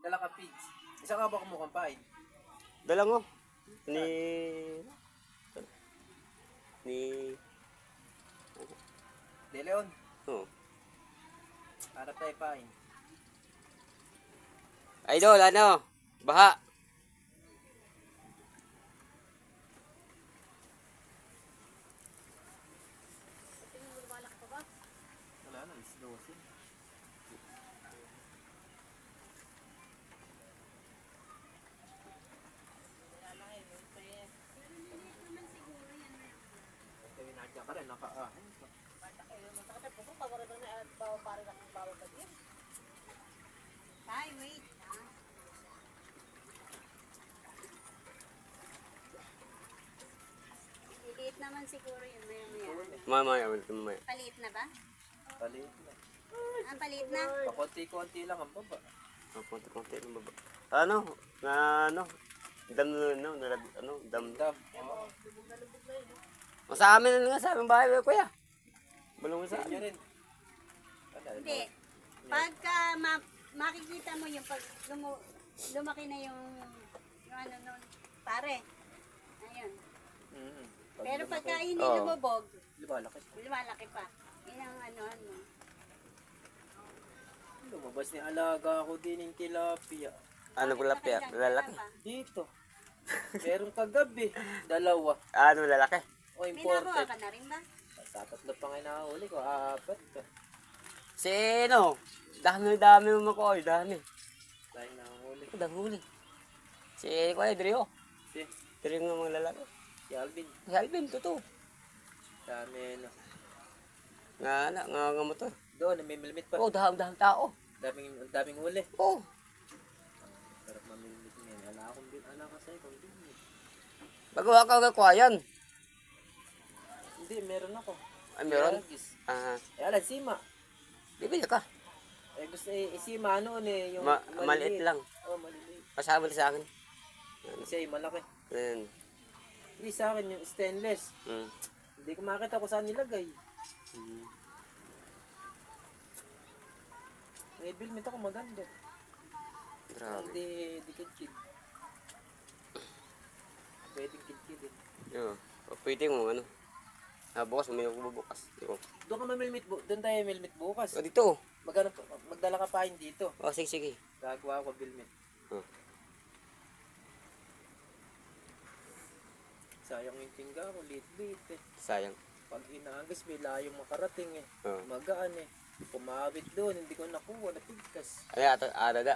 Dala ka pigs. Isa ka ba kumukhang pain? Dala mo. Ni... De Leon, Oh. harap tayo pain. Idol, ano? Baha. Wala na, is 12. Kaya nadya ka rin, nakaahin. Ay, wait. Liliit naman siguro yun. Mamaya. Paliit na ba? Paliit na. Ang paliit na? Pakunti-kunti lang ang baba. Konti lang baba. Ano? Dam. Dam. Oo. Sa amin nga, sa aming bahay, kuya. Bulong Sa sa inyo amin. rin. Wala, Hindi. Pagka makikita mo yung pag lumaki na yung ano nun, pare. Ayun. Mhm. Pero pagka lumaki, hindi Oo. lumubog, lumalaki. lumalaki pa. Yun ang ano. Lumabas ni alaga ako din yung tilapia. Ano pala piya? Lalaki. Dito. Meron kagabi. Dalawa. Ano lalaki? O May nakuha imported. ka na rin ba? Sa tatlo pa nga nahuli ko. Apat ka. Sino? Dami mo makoy, dami. Dahil nahuli. Huli. Si Kuya Drio. Si, Drio ng mga lalaki. si Alvin. Si Alvin, totoo. Dami na. Nga motor. Doon, namimilmit pa. Oh, dahang tao. Daming huli. Oh. Sarap mamilmit niyan. Ala ka sa'yo kung din. Bagawa ka yan. Hindi, meron ako. Ay, meron? Yaragis. Ah, Ala, sima. bibili ka. Gusto sima ano yung Maliit lang. Oh, maliliit. Pasama sa akin. Siya yung malaki. Ayan. Hindi sa akin yung stainless. Mm. Hindi ko makita kung saan nilagay. May bilmit ako maganda. Grabe. Hindi kid-kid. Pwedeng kid-kid eh. Yo, pwede mo ano. Bukas may bubukas. Yo. Doon ka mamilmit doon tayo mamilmit bukas. Oh, dito. Magdala ka pa dito. Oh, sige. Gagawa ko bilmit. Oh. Sayang yung tingga ko, lit-lit eh. Sayang. Pag inagas, may layong makarating eh. Oh. Magaan eh. Pumawit doon, hindi ko nakuha, napigkas. Ay, ada.